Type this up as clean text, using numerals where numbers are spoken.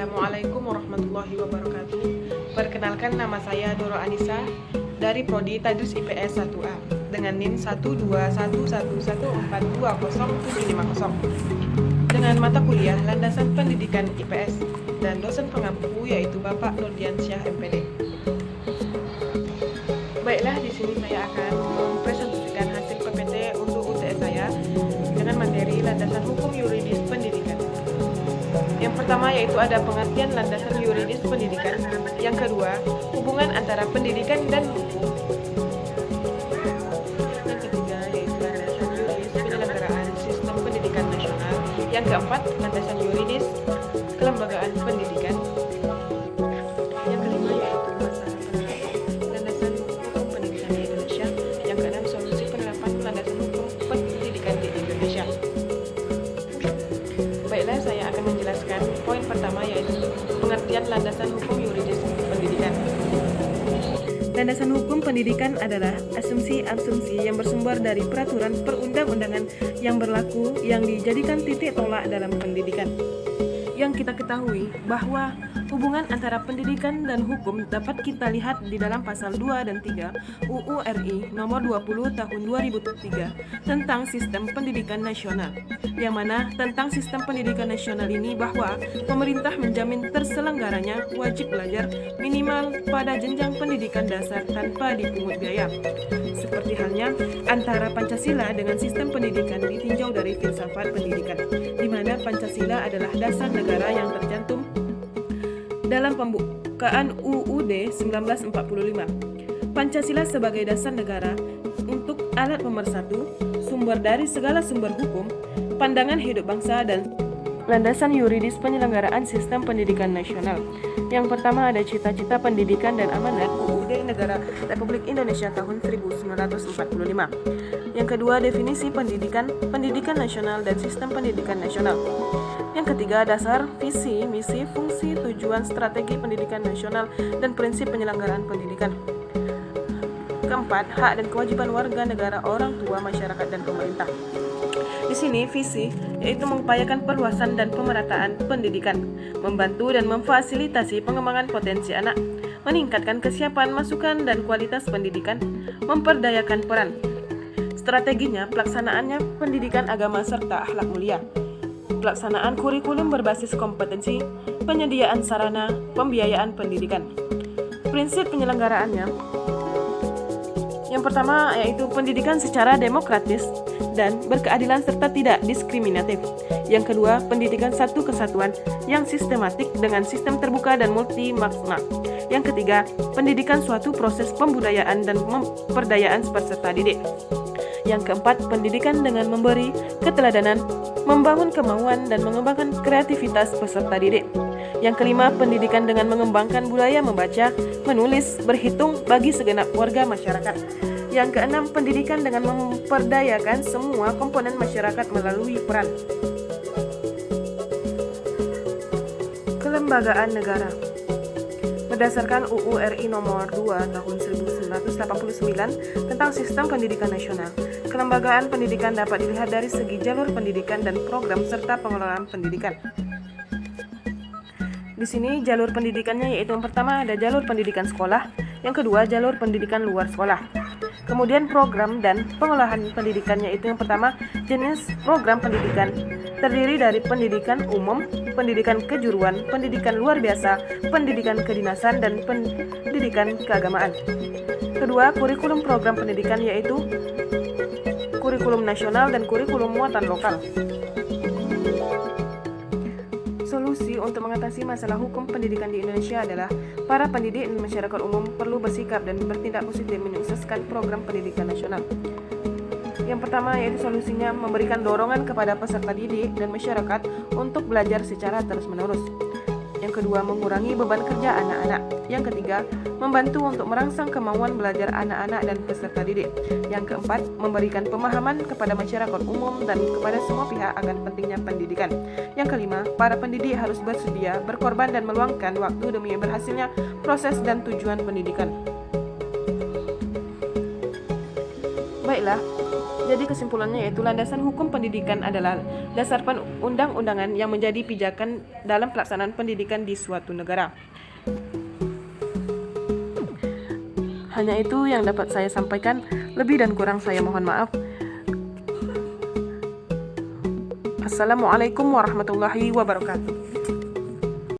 Assalamualaikum warahmatullahi wabarakatuh. Perkenalkan, nama saya Doro Anissa dari Prodi Tadris IPS 1A dengan NIM 12111142070 dengan mata kuliah Landasan Pendidikan IPS dan dosen pengampu yaitu Bapak Nurdiansyah MPD. Baiklah, di sini saya akan mempresentasikan hasil PPT untuk UTS saya dengan materi landasan hukum yuridis pendidikan. Yang pertama yaitu ada pengertian landasan yuridis pendidikan. Yang kedua, hubungan antara pendidikan dan hukum. Yang ketiga yaitu landasan yuridis penyelenggaraan sistem pendidikan nasional. Yang keempat, landasan yuridis kelembagaan pendidikan. Yang kelima yaitu masalah landasan hukum pendidikan di Indonesia. Yang keenam, solusi penerapan landasan hukum pendidikan di Indonesia. Baiklah, saya akan menjelaskan poin pertama yaitu pengertian landasan hukum yuridis pendidikan. Landasan hukum pendidikan adalah asumsi-asumsi yang bersumber dari peraturan perundang-undangan yang berlaku yang dijadikan titik tolak dalam pendidikan. Yang kita ketahui bahwa hubungan antara pendidikan dan hukum dapat kita lihat di dalam pasal 2 dan 3 UU RI nomor 20 tahun 2003 tentang sistem pendidikan nasional. Yang mana tentang sistem pendidikan nasional ini bahwa pemerintah menjamin terselenggaranya wajib belajar minimal pada jenjang pendidikan dasar tanpa dipungut biaya. Seperti halnya antara Pancasila dengan sistem pendidikan ditinjau dari filsafat pendidikan, di mana Pancasila adalah dasar negara yang tercantum dalam pembukaan UUD 1945. Pancasila sebagai dasar negara untuk alat pemersatu, sumber dari segala sumber hukum, pandangan hidup bangsa, dan landasan yuridis penyelenggaraan sistem pendidikan nasional. Yang pertama ada cita-cita pendidikan dan amanat UUD Negara Republik Indonesia tahun 1945. Yang kedua, definisi pendidikan nasional dan sistem pendidikan nasional. Yang ketiga, dasar, visi, misi, fungsi, tujuan, strategi pendidikan nasional, dan prinsip penyelenggaraan pendidikan. Keempat, hak dan kewajiban warga negara, orang tua, masyarakat, dan pemerintah. Di sini visi yaitu mengupayakan perluasan dan pemerataan pendidikan, membantu dan memfasilitasi pengembangan potensi anak, meningkatkan kesiapan, masukan, dan kualitas pendidikan, memperdayakan peran. Strateginya, pelaksanaannya pendidikan agama serta akhlak mulia. Pelaksanaan kurikulum berbasis kompetensi, penyediaan sarana, pembiayaan pendidikan. Prinsip penyelenggaraannya, yang pertama yaitu pendidikan secara demokratis dan berkeadilan serta tidak diskriminatif. Yang kedua, pendidikan satu kesatuan yang sistematik dengan sistem terbuka dan multi makna. Yang ketiga, pendidikan suatu proses pembudayaan dan pemberdayaan peserta didik. Yang keempat, pendidikan dengan memberi keteladanan, membangun kemauan dan mengembangkan kreativitas peserta didik. Yang kelima, pendidikan dengan mengembangkan budaya membaca, menulis, berhitung bagi segenap warga masyarakat. Yang keenam, pendidikan dengan memperdayakan semua komponen masyarakat melalui peran. Kelembagaan negara. Berdasarkan UU RI nomor 2 tahun 1989 tentang sistem pendidikan nasional, kelembagaan pendidikan dapat dilihat dari segi jalur pendidikan dan program serta pengelolaan pendidikan. Di sini jalur pendidikannya yaitu yang pertama ada jalur pendidikan sekolah, yang kedua jalur pendidikan luar sekolah. Kemudian program dan pengolahan pendidikannya itu yang pertama jenis program pendidikan terdiri dari pendidikan umum, pendidikan kejuruan, pendidikan luar biasa, pendidikan kedinasan, dan pendidikan keagamaan. Kedua, kurikulum program pendidikan yaitu kurikulum nasional dan kurikulum muatan lokal. Solusi untuk mengatasi masalah hukum pendidikan di Indonesia adalah para pendidik dan masyarakat umum perlu bersikap dan bertindak positif menyukseskan program pendidikan nasional. Yang pertama yaitu solusinya memberikan dorongan kepada peserta didik dan masyarakat untuk belajar secara terus-menerus. Yang kedua, mengurangi beban kerja anak-anak. Yang ketiga, membantu untuk merangsang kemauan belajar anak-anak dan peserta didik. Yang keempat, memberikan pemahaman kepada masyarakat umum dan kepada semua pihak akan pentingnya pendidikan. Yang kelima, para pendidik harus bersedia berkorban dan meluangkan waktu demi berhasilnya proses dan tujuan pendidikan. Baiklah, Jadi kesimpulannya yaitu landasan hukum pendidikan adalah dasar undang-undangan yang menjadi pijakan dalam pelaksanaan pendidikan di suatu negara. Hanya itu yang dapat saya sampaikan, lebih dan kurang saya mohon maaf. Assalamualaikum warahmatullahi wabarakatuh.